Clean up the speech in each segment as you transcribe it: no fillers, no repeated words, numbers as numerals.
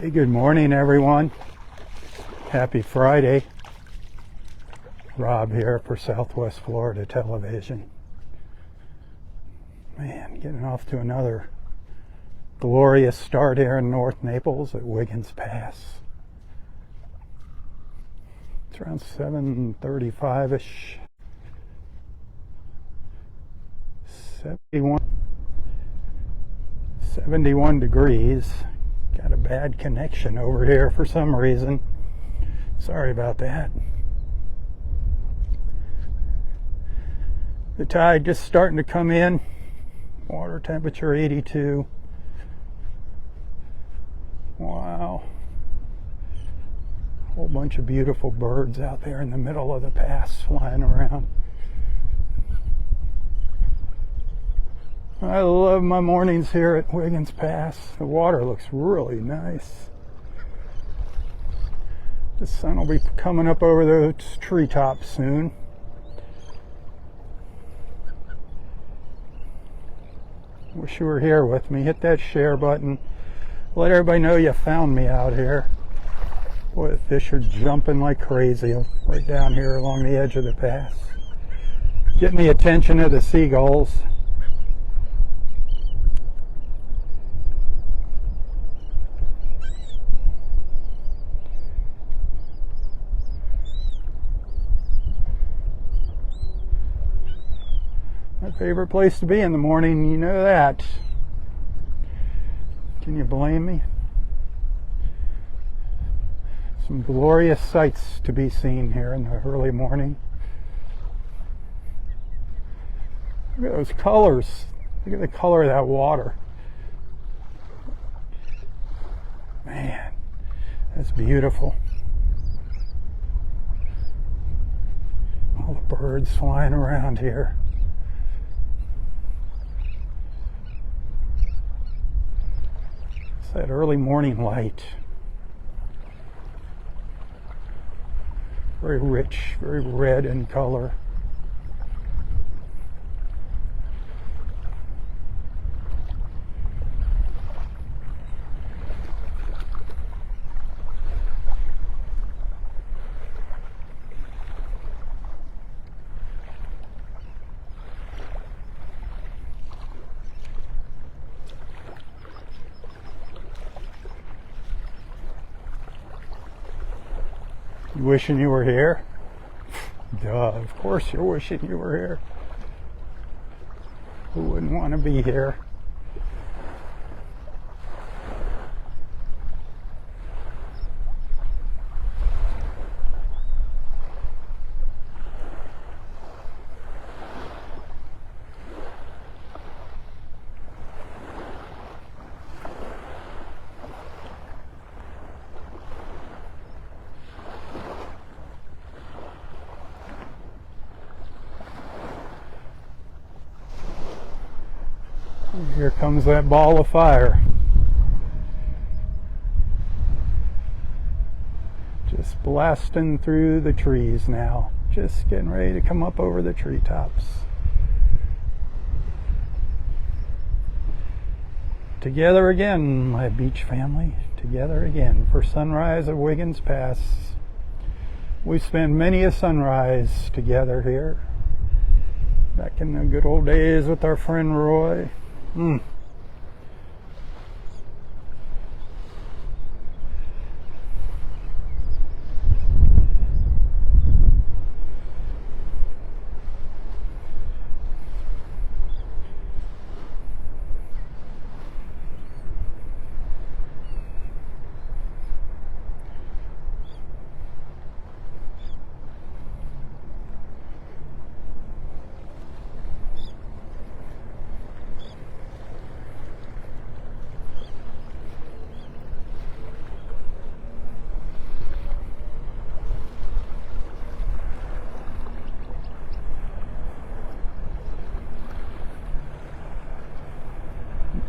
Hey, good morning, everyone. Happy Friday. Robb here for Southwest Florida Television. Man, getting off to another glorious start here in North Naples at Wiggins Pass. It's around 7:35-ish. 71 degrees. Got a bad connection over here for some reason. Sorry about that. The tide just starting to come in. Water temperature 82. Wow. A whole bunch of beautiful birds out there in the middle of the pass flying around. I love my mornings here at Wiggins Pass. The water looks really nice. The sun will be coming up over those treetops soon. Wish you were here with me. Hit that share button. Let everybody know you found me out here. Boy, the fish are jumping like crazy right down here along the edge of the pass. Getting the attention of the seagulls. My favorite place to be in the morning, you know that. Can you blame me? Some glorious sights to be seen here in the early morning. Look at those colors. Look at the color of that water. Man, that's beautiful. All the birds flying around here. It's that early morning light. Very rich, very red in color. You wishing you were here? Duh, of course you're wishing you were here. Who wouldn't want to be here? Here comes that ball of fire. Just blasting through the trees now. Just getting ready to come up over the treetops. Together again, my beach family. Together again for sunrise at Wiggins Pass. We've spent many a sunrise together here. Back in the good old days with our friend Roy.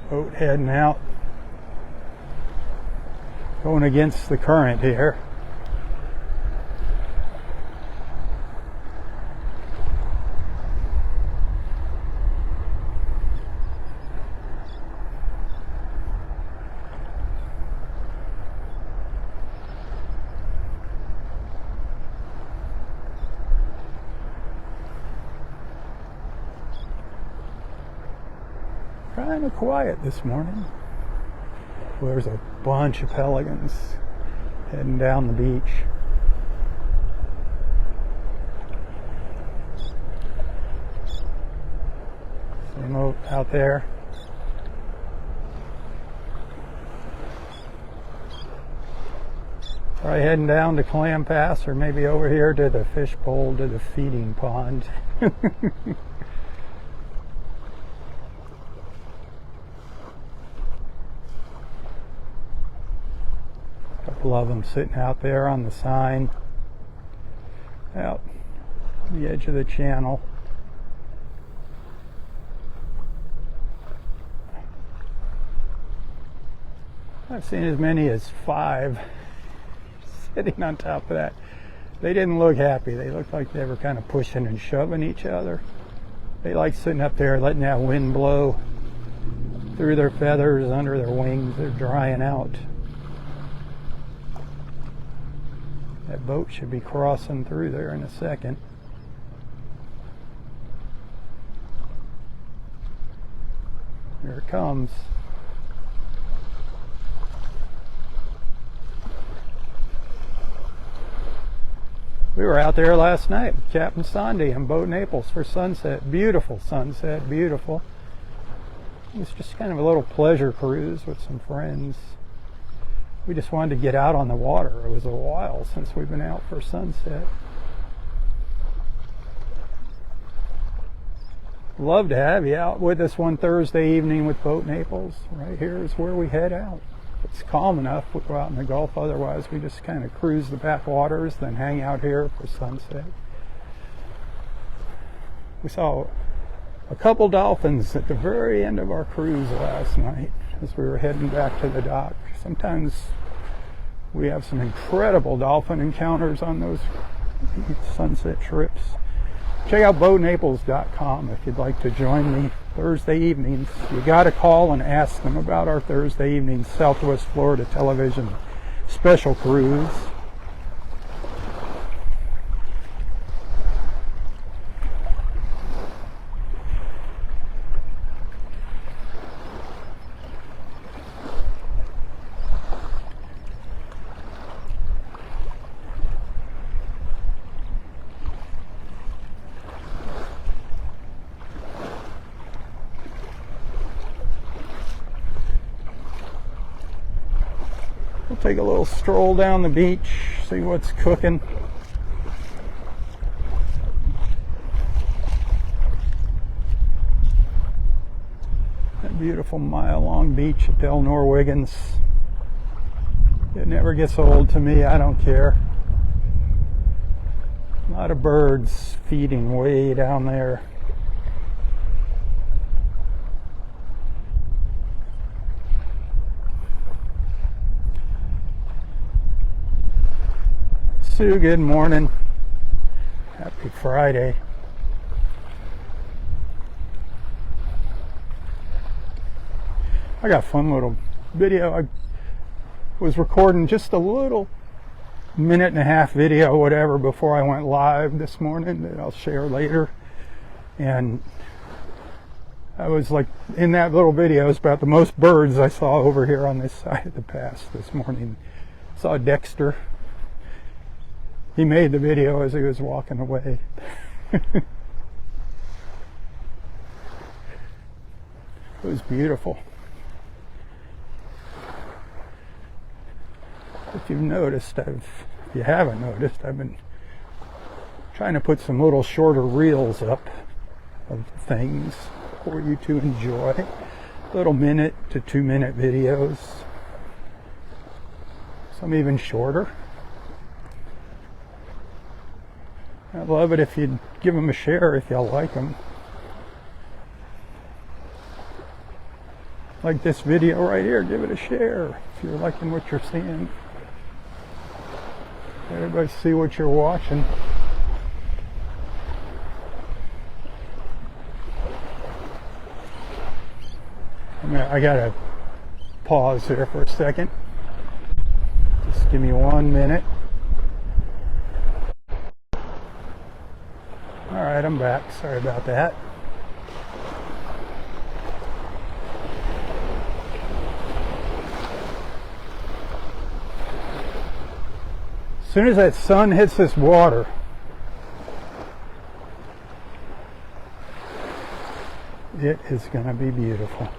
Boat heading out, going against the current here. kind of quiet this morning. There's a bunch of pelicans heading down the beach. Same out there. Probably heading down to Clam Pass, or maybe over here to the fish bowl, to the feeding pond. Couple of them sitting out there on the sign out the edge of the channel. I've seen as many as 5 sitting on top of that. They didn't look happy. They looked like they were kind of pushing and shoving each other. They like sitting up there letting that wind blow through their feathers, under their wings. They're drying out. That boat should be crossing through there in a second. Here it comes. We were out there last night with Captain Sandy in Boat Naples for sunset. Beautiful sunset, beautiful. It was just kind of a little pleasure cruise with some friends. We just wanted to get out on the water. It was a while since we've been out for sunset. Love to have you out with us one Thursday evening with Boat Naples. Right here is where we head out. It's calm enough, we'll go out in the Gulf. Otherwise, we just kind of cruise the backwaters, then hang out here for sunset. We saw a couple dolphins at the very end of our cruise last night as we were heading back to the dock. Sometimes we have some incredible dolphin encounters on those sunset trips. Check out boatnaples.com if you'd like to join me Thursday evenings. You got to call and ask them about our Thursday evening Southwest Florida Television special cruise. We'll take a little stroll down the beach, see what's cooking. That beautiful mile-long beach at Delnor-Wiggins. It never gets old to me, I don't care. A lot of birds feeding way down there. Sue, good morning. Happy Friday. I got a fun little video. I was recording just a little minute and a half video, whatever, before I went live this morning that I'll share later. And I was like, in that little video, it's about the most birds I saw over here on this side of the pass this morning. Saw Dexter. He made the video as he was walking away. It was beautiful. If you've noticed, if you haven't noticed, I've been trying to put some little shorter reels up of things for you to enjoy. Little 1 to 2 minute videos. Some even shorter. I'd love it if you'd give them a share if y'all like them. Like this video right here, give it a share if you're liking what you're seeing. Everybody see what you're watching. I gotta pause here for a second. Just give me 1 minute. Alright, I'm back. Sorry about that. As soon as that sun hits this water, it is going to be beautiful.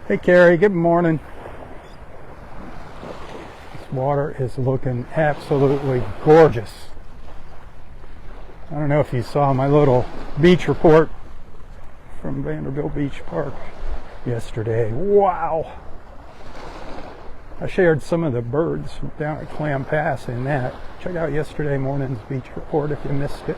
Hey Carrie, good morning. This water is looking absolutely gorgeous. I don't know if you saw my little beach report from Vanderbilt Beach Park yesterday. Wow! I shared some of the birds down at Clam Pass in that. Check out yesterday morning's beach report if you missed it.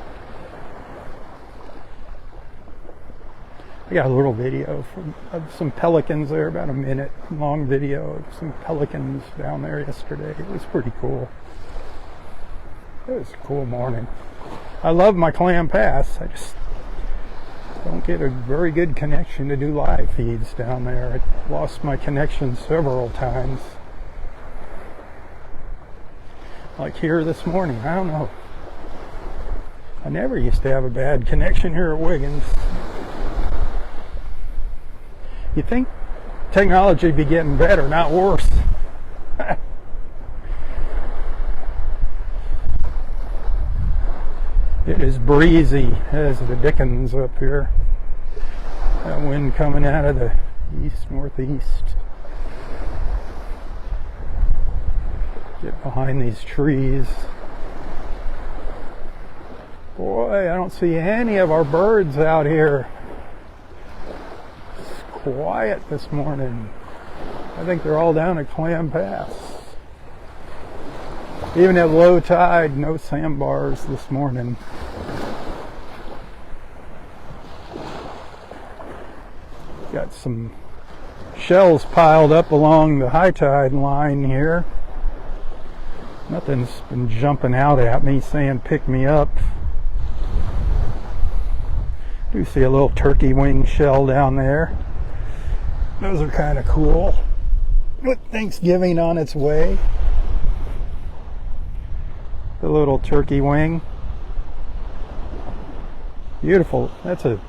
I got a little video of some pelicans there, about a minute long video of some pelicans down there yesterday. It was pretty cool. It was a cool morning. I love my Clam Pass. I just don't get a very good connection to do live feeds down there. I lost my connection several times. Like here this morning, I don't know. I never used to have a bad connection here at Wiggins. You think technology would be getting better, not worse. It is breezy as the dickens up here. That wind coming out of the east-northeast. Get behind these trees. Boy, I don't see any of our birds out here. It's quiet this morning. I think they're all down at Clam Pass. Even at low tide, no sandbars this morning. Got some shells piled up along the high tide line here. Nothing's been jumping out at me saying pick me up. Do see a little turkey wing shell down there. Those are kind of cool. With Thanksgiving on its way. The little turkey wing. Beautiful. That's a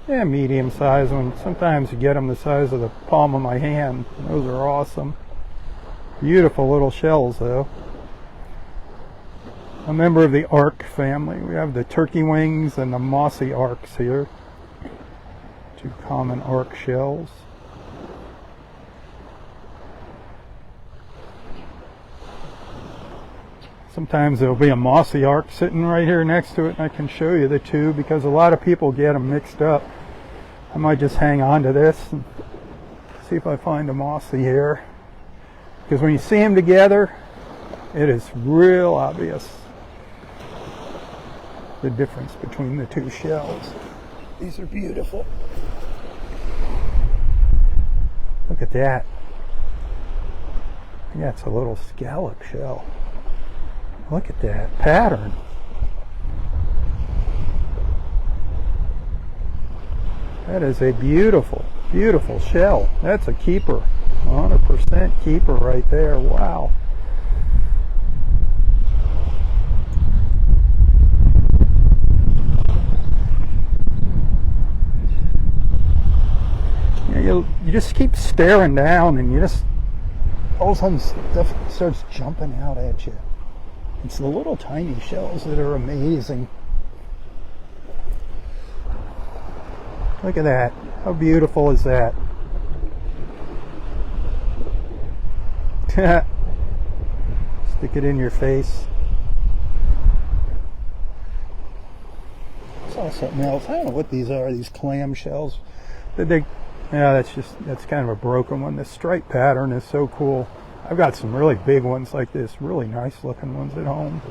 medium size one. Sometimes you get them the size of the palm of my hand. Those are awesome. Beautiful little shells though. A member of the arc family. We have the turkey wings and the mossy arcs here. Two common arc shells. Sometimes there'll be a mossy arc sitting right here next to it, and I can show you the two because a lot of people get them mixed up. I might just hang on to this and see if I find a mossy here. Because when you see them together, it is real obvious the difference between the two shells. These are beautiful. Look at that. Yeah, it's a little scallop shell. Look at that pattern. That is a beautiful, beautiful shell. That's a keeper. 100% keeper right there. Wow. You just keep staring down and you just all of a sudden stuff starts jumping out at you. It's the little tiny shells that are amazing. Look at that. How beautiful is that? Stick it in your face. I saw something else. I don't know what these are, these clam shells. Yeah, that's kind of a broken one. The stripe pattern is so cool. I've got some really big ones like this, really nice looking ones at home.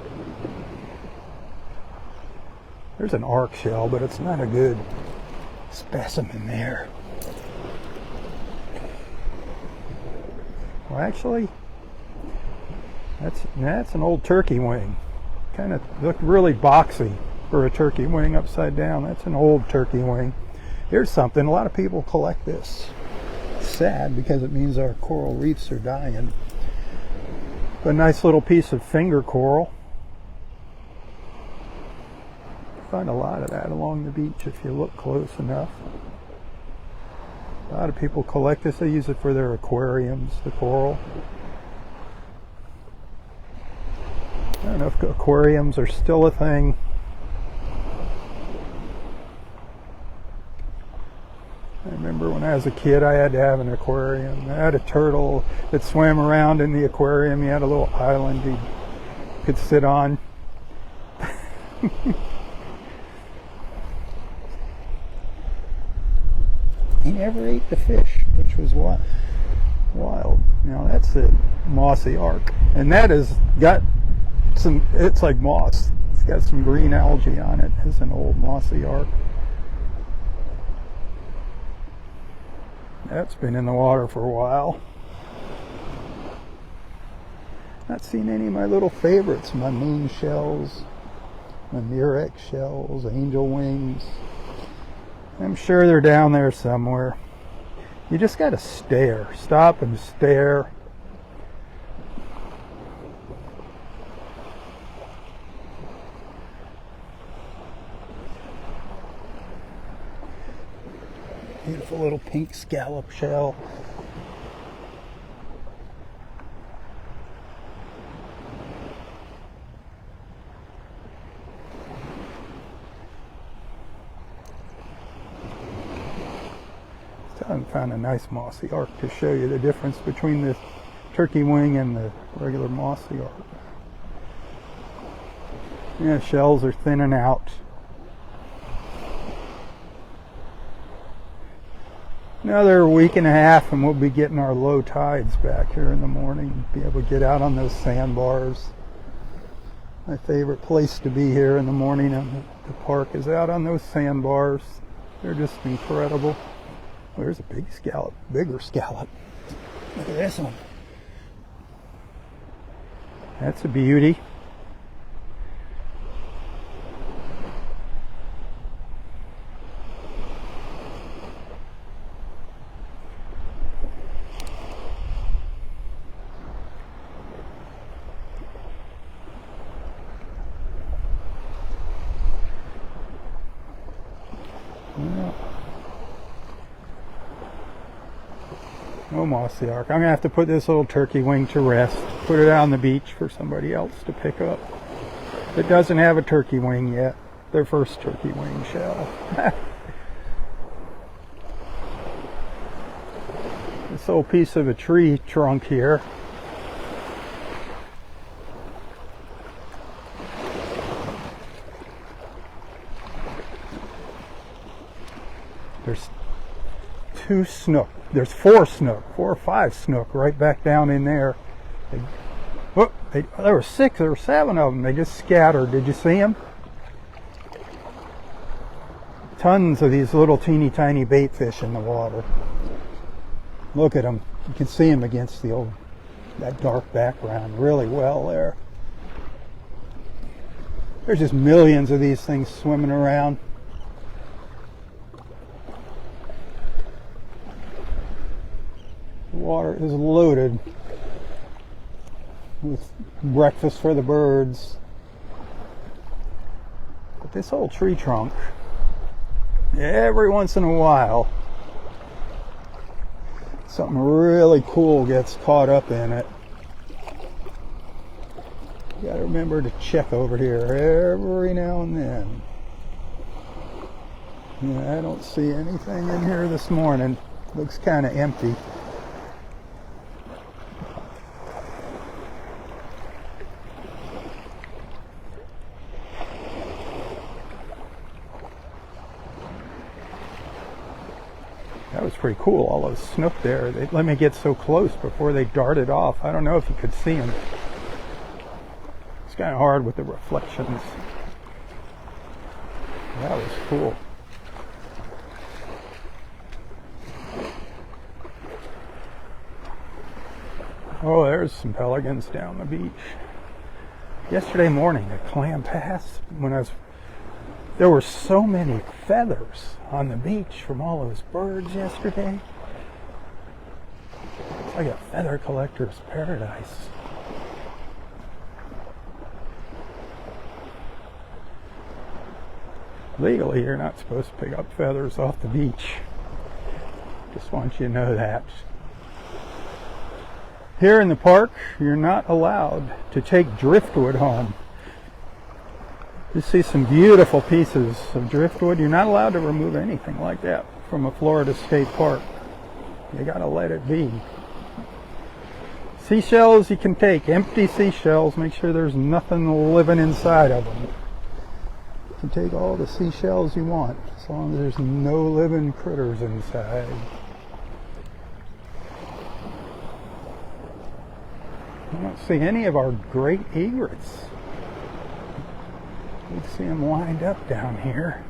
There's an arc shell, but it's not a good specimen there. Well, actually, that's an old turkey wing. Kind of looked really boxy for a turkey wing upside down. That's an old turkey wing. Here's something, a lot of people collect this. It's sad because it means our coral reefs are dying. But a nice little piece of finger coral. You find a lot of that along the beach if you look close enough. A lot of people collect this. They use it for their aquariums, the coral. I don't know if aquariums are still a thing. I remember when I was a kid, I had to have an aquarium. I had a turtle that swam around in the aquarium. He had a little island he could sit on. He never ate the fish, which was what? Wild. Now that's a mossy arc. And that has got some, it's like moss. It's got some green algae on it. It's an old mossy arc. That's been in the water for a while. Not seen any of my little favorites. My moon shells, my murex shells, angel wings. I'm sure they're down there somewhere. You just got to stare. Stop and stare. Beautiful little pink scallop shell. I haven't found a nice mossy arc to show you the difference between this turkey wing and the regular mossy arc. Yeah, shells are thinning out. Another week and a half and we'll be getting our low tides back here in the morning. Be able to get out on those sandbars. My favorite place to be here in the morning in the park is out on those sandbars. They're just incredible. Oh, there's a big scallop, bigger scallop. Look at this one. That's a beauty. No mossy arc. I'm going to have to put this little turkey wing to rest. Put it out on the beach for somebody else to pick up. It doesn't have a turkey wing yet. Their first turkey wing shell. This little piece of a tree trunk here. There's two snook. There's four or five snook right back down in there. There were 6 or 7 of them. They just scattered. Did you see them? Tons of these little teeny tiny bait fish in the water. Look at them. You can see them against that dark background really well there. There's just millions of these things swimming around. The water is loaded with breakfast for the birds. But this whole tree trunk, every once in a while, something really cool gets caught up in it. You gotta remember to check over here every now and then. Yeah, I don't see anything in here this morning. Looks kind of empty. That was pretty cool, all those snook there. They let me get so close before they darted off. I don't know if you could see them. It's kind of hard with the reflections. That was cool. Oh, there's some pelicans down the beach. Yesterday morning at Clam Pass, there were so many feathers on the beach from all those birds yesterday. It's like a feather collector's paradise. Legally, you're not supposed to pick up feathers off the beach. Just want you to know that. Here in the park, you're not allowed to take driftwood home. You see some beautiful pieces of driftwood. You're not allowed to remove anything like that from a Florida state park. You gotta let it be. Seashells you can take, empty seashells. Make sure there's nothing living inside of them. You can take all the seashells you want, as long as there's no living critters inside. I don't see any of our great egrets. You can see them lined up down here.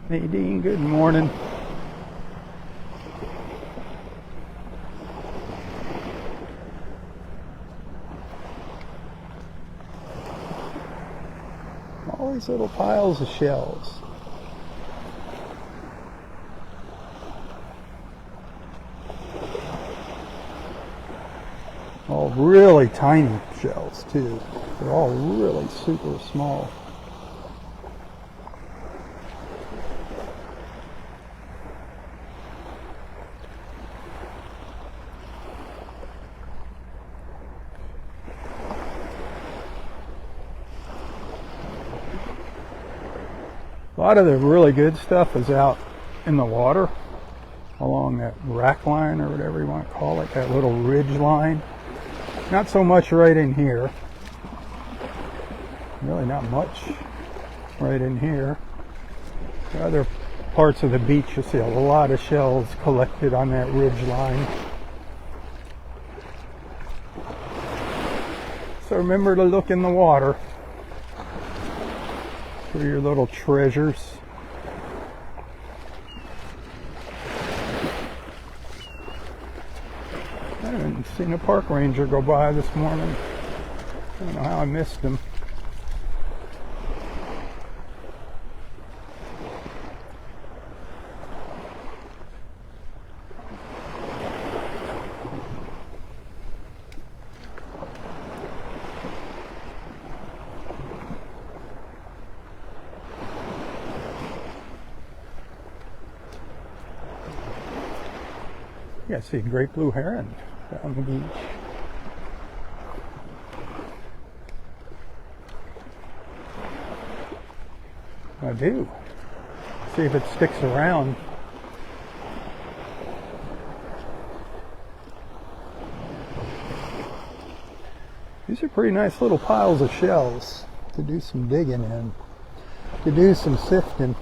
Nadine, good morning. All these little piles of shells. All really tiny shells too. They're all really super small. A lot of the really good stuff is out in the water along that rack line, or whatever you want to call it, that little ridge line. Not so much right in here. Really not much right in here. The other parts of the beach, you'll see a lot of shells collected on that ridge line. So remember to look in the water for your little treasures. I haven't seen a park ranger go by this morning. I don't know how I missed him. Yeah, I see a great blue heron down the beach. I do. See if it sticks around. These are pretty nice little piles of shells to do some digging in, to do some sifting.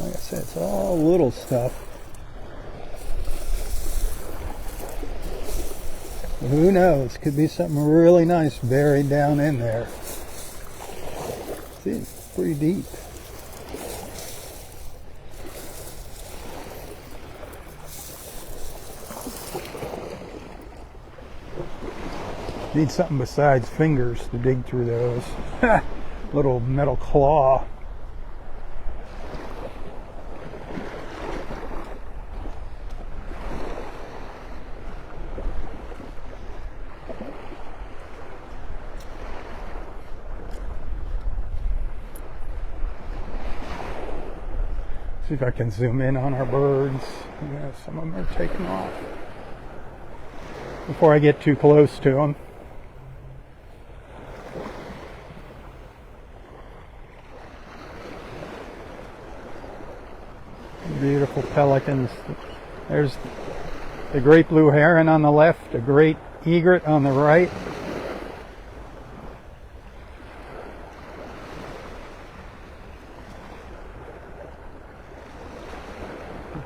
Like I said, it's all little stuff. But who knows? Could be something really nice buried down in there. See, it's pretty deep. Need something besides fingers to dig through those. Little metal claw. See if I can zoom in on our birds. Yeah, some of them are taking off. Before I get too close to them. Beautiful pelicans. There's the great blue heron on the left, a great egret on the right.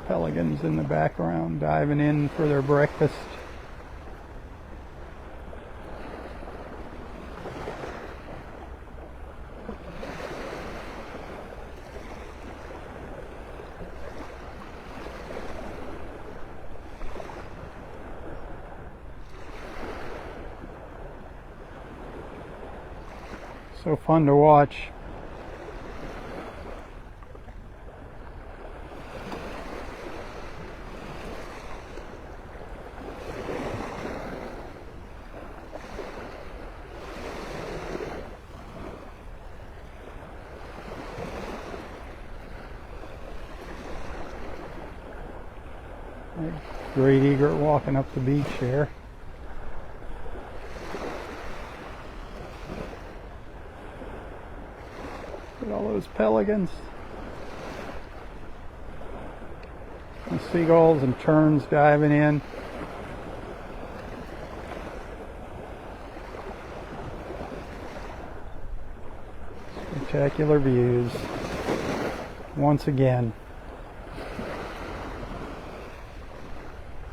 Pelicans in the background diving in for their breakfast. So fun to watch. Great egret walking up the beach here. Look at all those pelicans. And seagulls and terns diving in. Spectacular views. Once again,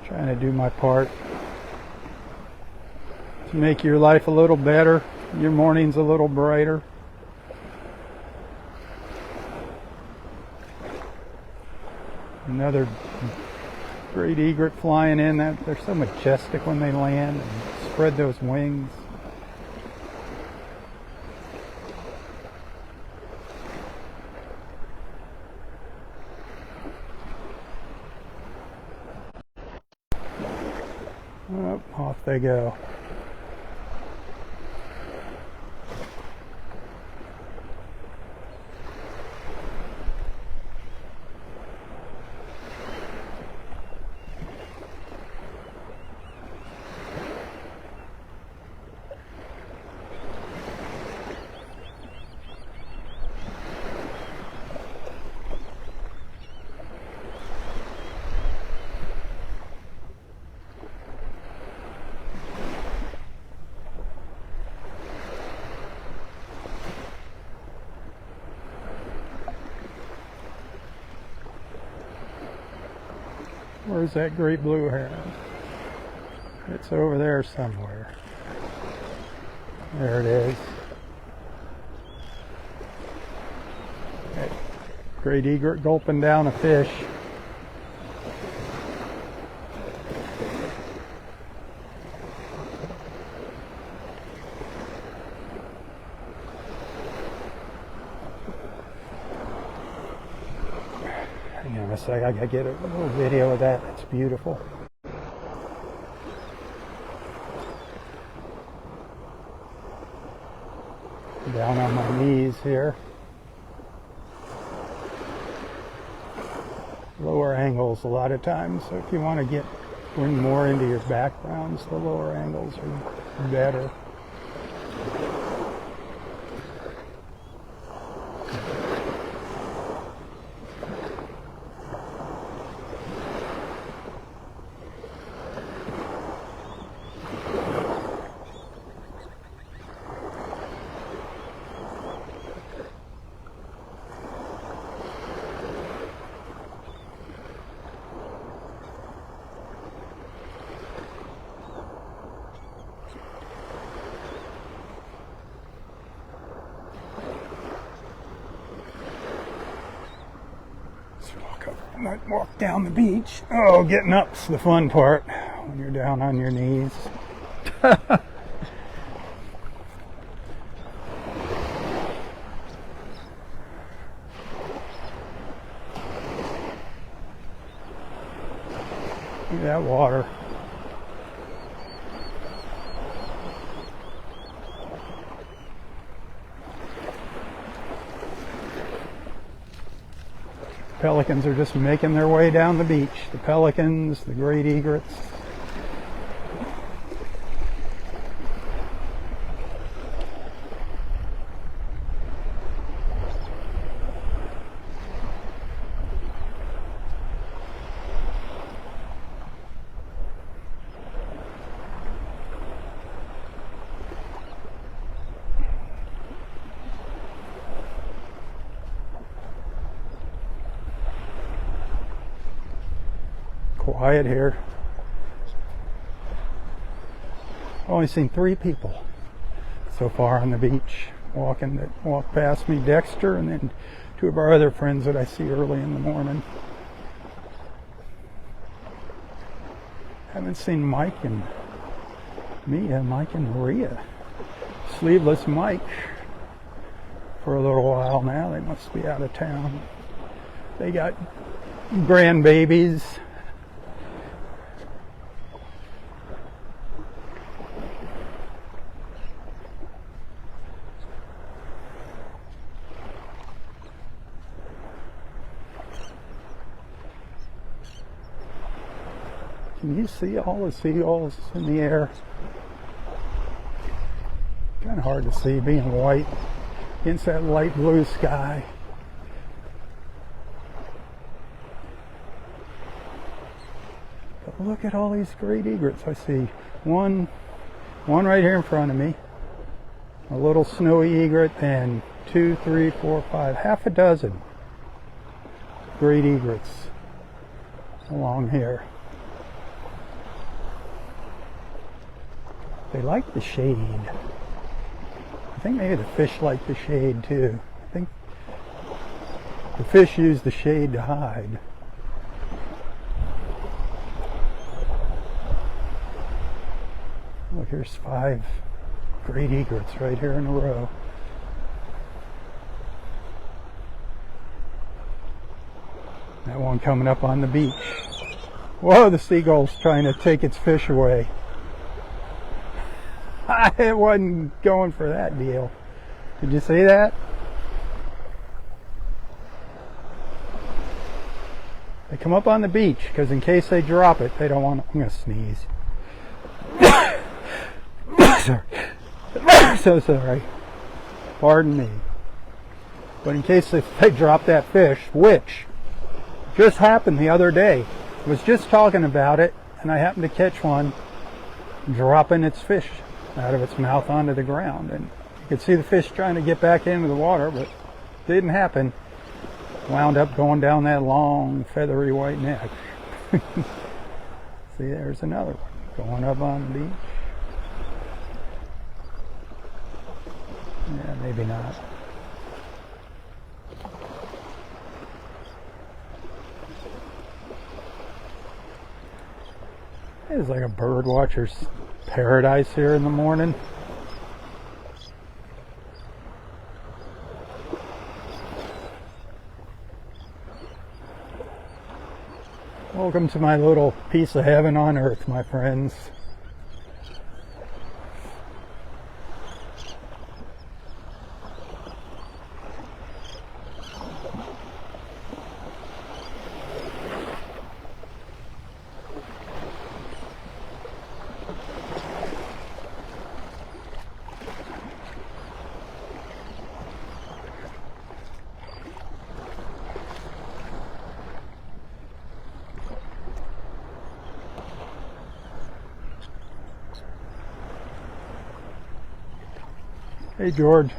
trying to do my part to make your life a little better, your mornings a little brighter. Another great egret flying in. They're so majestic when they land and spread those wings. Oh, off they go. Where's that great blue heron? It's over there somewhere. There it is. That great egret gulping down a fish. Hang on a sec, I gotta get a little video of that. That's beautiful. Down on my knees here. Lower angles a lot of times, so if you want to bring more into your backgrounds, the lower angles are better. Might walk down the beach. Oh, getting up's the fun part when you're down on your knees. Look at that water. Pelicans are just making their way down the beach. The pelicans, the great egrets. Quiet here. Only seen 3 people so far on the beach that walk past me. Dexter and then 2 of our other friends that I see early in the morning. Haven't seen Mike and Mia, Mike and Maria. Sleeveless Mike for a little while now. They must be out of town. They got grandbabies. Can you see all the seagulls in the air? Kind of hard to see being white against that light blue sky. But look at all these great egrets. I see one right here in front of me, a little snowy egret, and 2, 3, 4, 5, half a dozen great egrets along here. They like the shade. I think maybe the fish like the shade too. I think the fish use the shade to hide. Look, here's 5 great egrets right here in a row. That one coming up on the beach. Whoa, the seagull's trying to take its fish away. It wasn't going for that deal. Did you see that? They come up on the beach because in case they drop it, they don't want to. I'm going to sneeze. Sorry. So sorry. Pardon me. But in case they drop that fish, which just happened the other day. I was just talking about it, and I happened to catch one dropping its fish out of its mouth onto the ground, and you could see the fish trying to get back into the water, but it didn't happen. Wound up going down that long feathery white neck. See, there's another one going up on the beach. Yeah, maybe not. It's like a bird watcher's paradise here in the morning. Welcome to my little piece of heaven on earth, my friends. Hey, George.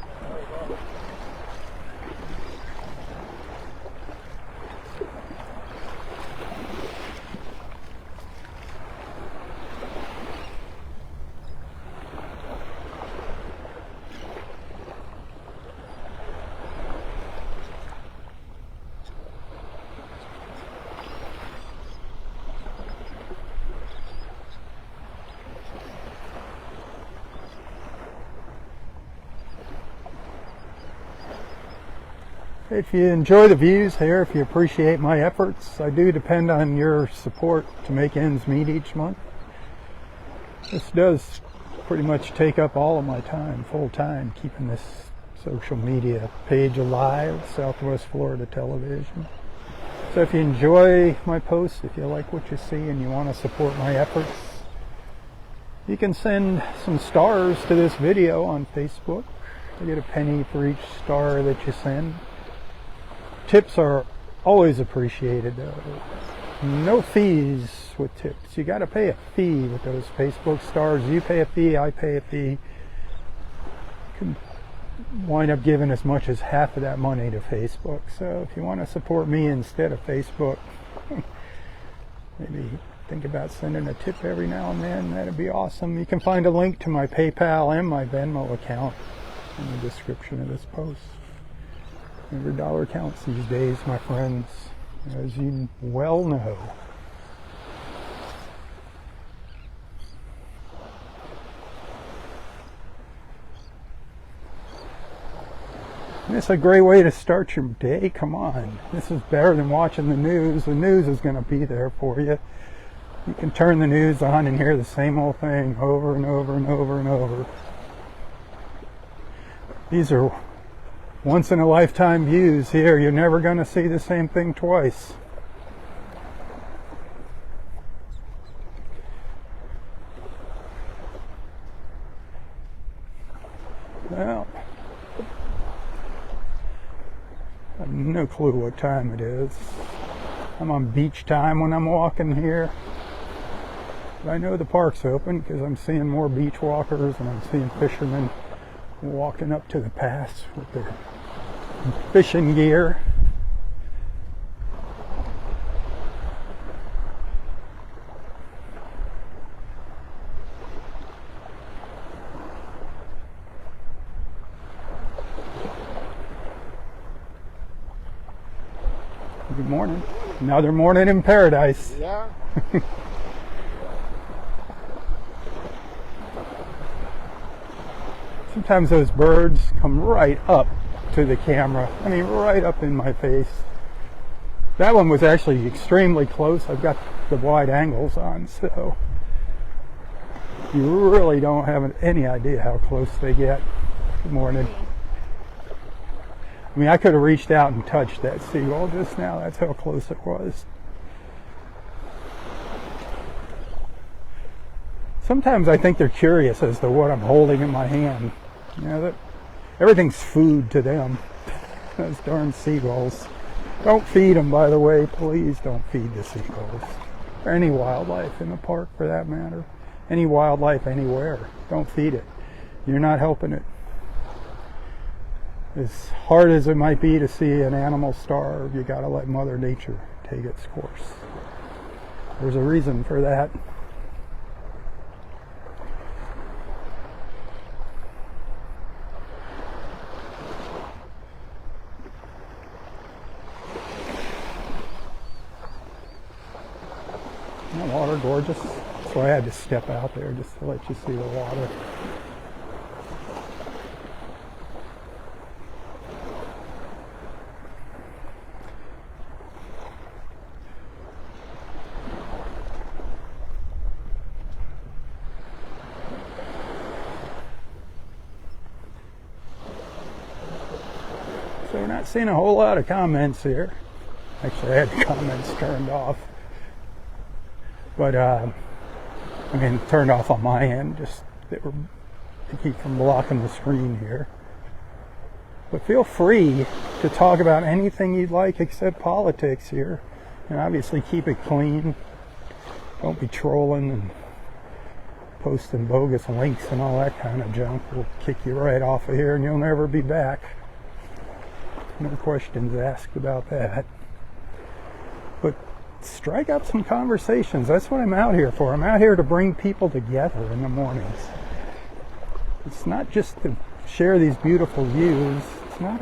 If you enjoy the views here, if you appreciate my efforts, I do depend on your support to make ends meet each month. This does pretty much take up all of my time, full time, keeping this social media page alive, Southwest Florida Television. So if you enjoy my posts, if you like what you see and you want to support my efforts, you can send some stars to this video on Facebook. I get a penny for each star that you send. Tips are always appreciated though. No fees with tips. You got to pay a fee with those Facebook stars. You pay a fee, I pay a fee. You can wind up giving as much as half of that money to Facebook. So if you want to support me instead of Facebook, maybe think about sending a tip every now and then. That'd be awesome. You can find a link to my PayPal and my Venmo account in the description of this post. Every dollar counts these days, my friends, as you well know. And it's a great way to start your day. Come on. This is better than watching the news. The news is going to be there for you. You can turn the news on and hear the same old thing over and over and over and over. These are once in a lifetime views here. You're never going to see the same thing twice. Well, I have no clue what time it is. I'm on beach time when I'm walking here. But I know the park's open because I'm seeing more beach walkers and I'm seeing fishermen walking up to the pass with their fishing gear. Good morning. Another morning in paradise. Yeah. Sometimes those birds come right up to the camera. I mean, right up in my face. That one was actually extremely close. I've got the wide angles on, so you really don't have any idea how close they get. Good morning. I mean, I could have reached out and touched that seagull just now. That's how close it was. Sometimes I think they're curious as to what I'm holding in my hand. You know, that everything's food to them. Those darn seagulls. Don't feed them, by the way. Please don't feed the seagulls. Or any wildlife in the park, for that matter. Any wildlife anywhere. Don't feed it. You're not helping it. As hard as it might be to see an animal starve, you gotta let Mother Nature take its course. There's a reason for that. Isn't the water gorgeous? So I had to step out there just to let you see the water. So we're not seeing a whole lot of comments here. Actually, I had the comments turned off. But, I mean, turned off on my end, just to keep from blocking the screen here. But feel free to talk about anything you'd like except politics here. And obviously keep it clean. Don't be trolling and posting bogus links and all that kind of junk. We'll kick you right off of here and you'll never be back. No questions asked about that. But strike up some conversations. That's what I'm out here for. I'm out here to bring people together in the mornings. It's not just to share these beautiful views. It's not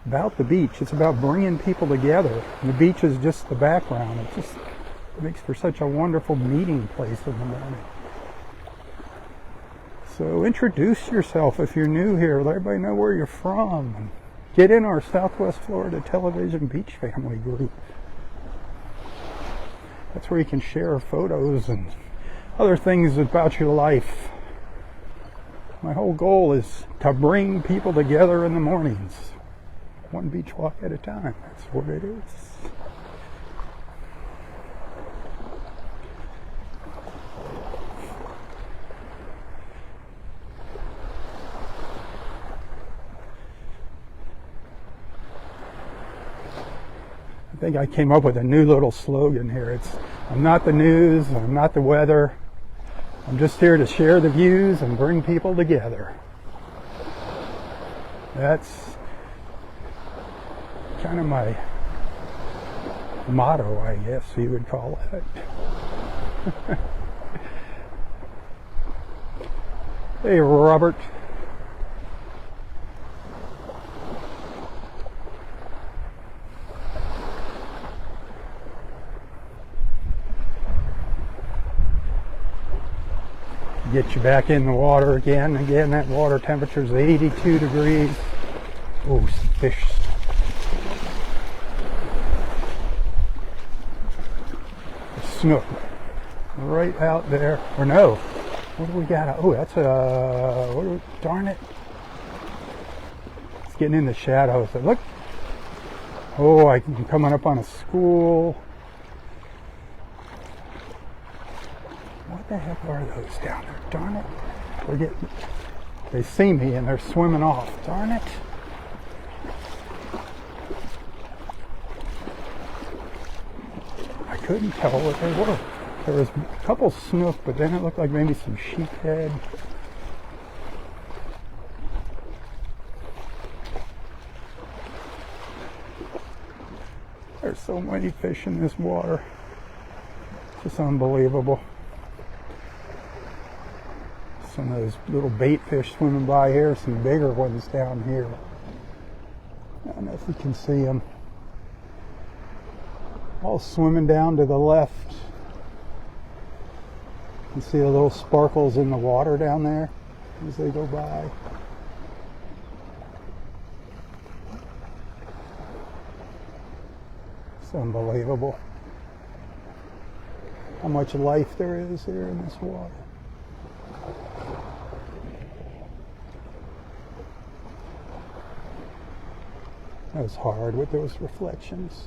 about the beach. It's about bringing people together. And the beach is just the background. It just makes for such a wonderful meeting place in the morning. So introduce yourself if you're new here. Let everybody know where you're from. Get in our Southwest Florida Television Beach Family group. That's where you can share photos and other things about your life. My whole goal is to bring people together in the mornings. One beach walk at a time. That's what it is. I think I came up with a new little slogan here. It's, I'm not the news, I'm not the weather. I'm just here to share the views and bring people together. That's kind of my motto, I guess you would call it. Hey, Robert. Get you back in the water again. Again, that water temperature is 82 degrees. Oh, some fish. Snook. Right out there. Or no. What do we got? Oh, that's a... darn it. It's getting in the shadows. Look. Oh, I'm coming up on a school. What the heck are those down there? Darn it. We're getting... They see me and they're swimming off. Darn it. I couldn't tell what they were. There was a couple snook, but then it looked like maybe some sheephead. There's so many fish in this water. It's just unbelievable. Some of those little bait fish swimming by here, some bigger ones down here. I don't know if you can see them. All swimming down to the left. You can see the little sparkles in the water down there as they go by. It's unbelievable how much life there is here in this water. That was hard with those reflections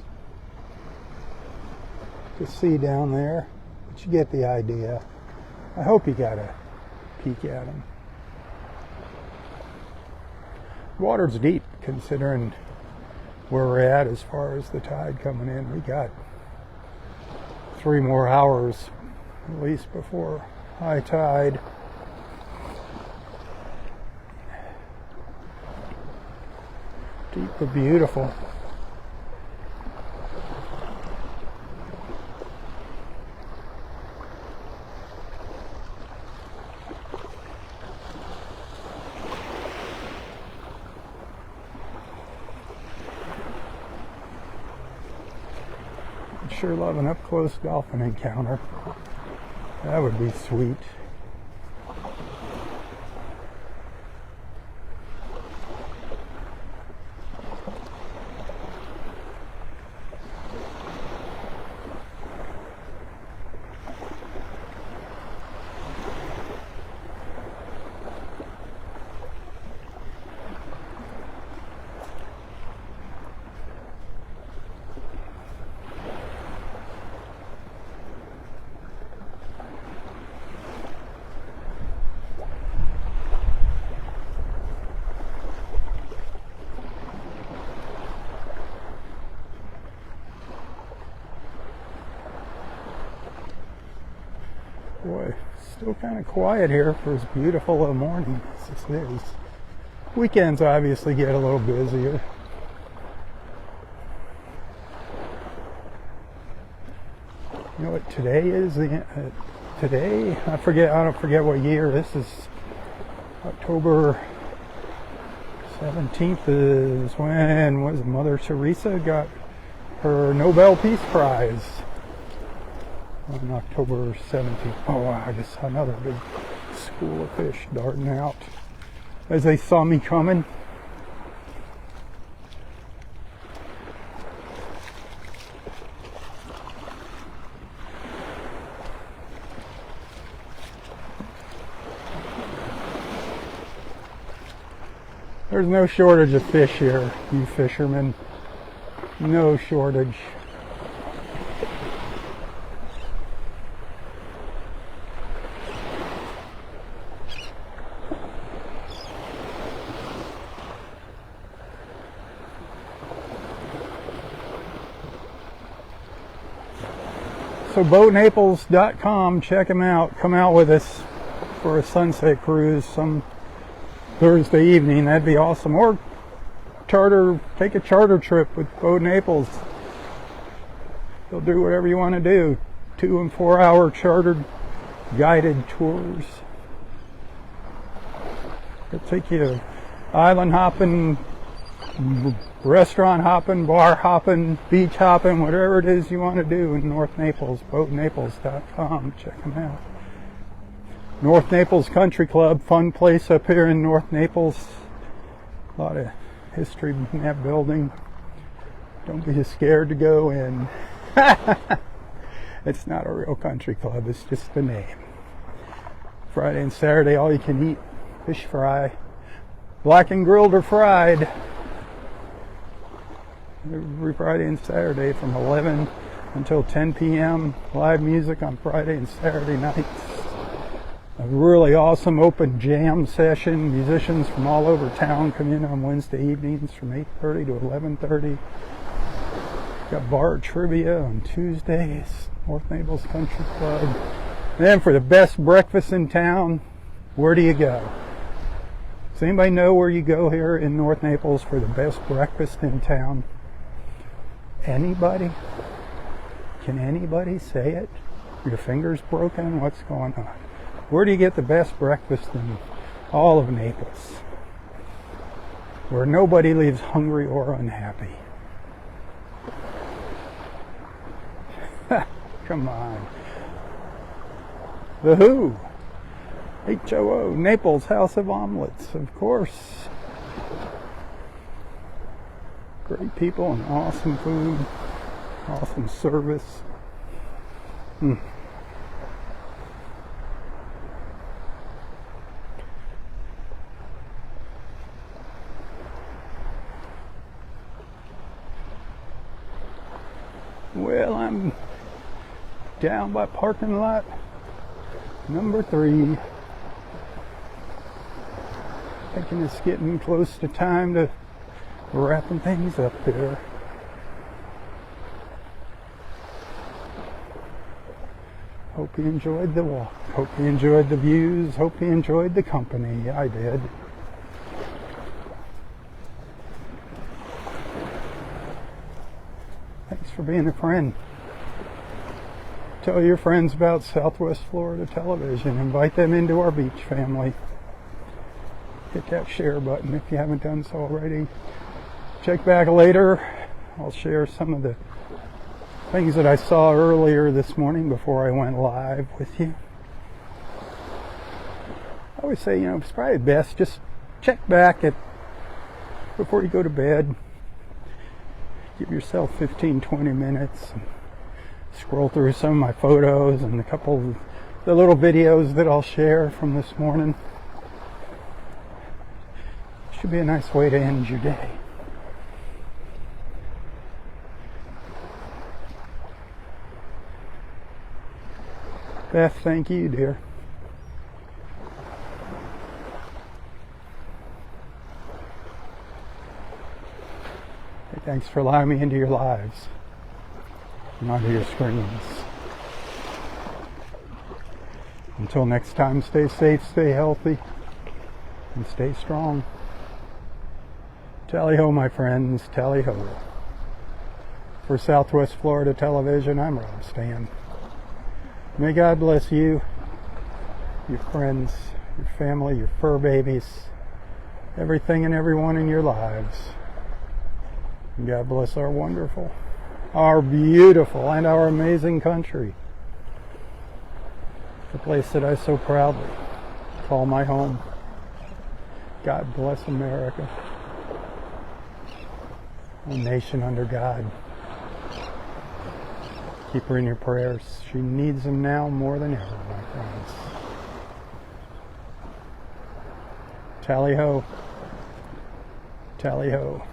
to see down there, but you get the idea. I hope you got a peek at them. Water's deep considering where we're at as far as the tide coming in. We got 3 more hours at least before high tide. Deep but beautiful. I'd sure love an up-close dolphin encounter. That would be sweet. Boy, still kind of quiet here for as beautiful a morning as this is. Weekends obviously get a little busier. You know what today is? Today, I don't forget what year. This is October 17th is when Mother Teresa got her Nobel Peace Prize. On October 17th. Oh, I just saw another big school of fish darting out as they saw me coming. There's no shortage of fish here, you fishermen. No shortage. So boatnaples.com, check them out. Come out with us for a sunset cruise some Thursday evening. That'd be awesome. Or take a charter trip with Boat Naples. They'll do whatever you want to do. 2 and 4 hour chartered guided tours. They'll take you island hopping, restaurant hopping, bar hopping, beach hopping, whatever it is you want to do in North Naples. Boatnaples.com. Check them out. North Naples Country Club, fun place up here in North Naples. A lot of history in that building. Don't be scared to go in. It's not a real country club, it's just the name. Friday and Saturday, all you can eat fish fry. Black and grilled or fried. Every Friday and Saturday from 11 until 10 p.m. Live music on Friday and Saturday nights. a really awesome open jam session. Musicians from all over town come in on Wednesday evenings from 8:30 to 11:30. Got bar trivia on Tuesdays, North Naples Country Club. And then for the best breakfast in town, where do you go? Does anybody know where you go here in North Naples for the best breakfast in town? Anybody? Can anybody say it? Your fingers broken? What's going on? Where do you get the best breakfast in all of Naples? Where nobody leaves hungry or unhappy. Come on. The Who. HOO, Naples House of Omelets, of course. Great people and awesome food, awesome service. Well, I'm down by parking lot number 3. Thinking it's getting close to time to wrapping things up here. Hope you enjoyed the walk. Hope you enjoyed the views. Hope you enjoyed the company. I did. Thanks for being a friend. Tell your friends about Southwest Florida Television. Invite them into our beach family. Hit that share button if you haven't done so already. Check back later. I'll share some of the things that I saw earlier this morning before I went live with you. I always say, it's probably best just check back before you go to bed. Give yourself 15-20 minutes and scroll through some of my photos and a couple of the little videos that I'll share from this morning. Should be a nice way to end your day. Beth, thank you, dear. Hey, thanks for allowing me into your lives and onto your screens. Until next time, stay safe, stay healthy, and stay strong. Tally-ho, my friends, tally-ho. For Southwest Florida Television, I'm Rob Stan. May God bless you, your friends, your family, your fur babies, everything and everyone in your lives. And God bless our wonderful, our beautiful, and our amazing country. The place that I so proudly call my home. God bless America. A nation under God. Keep her in your prayers. She needs them now more than ever, my friends. Tally-ho. Tally-ho.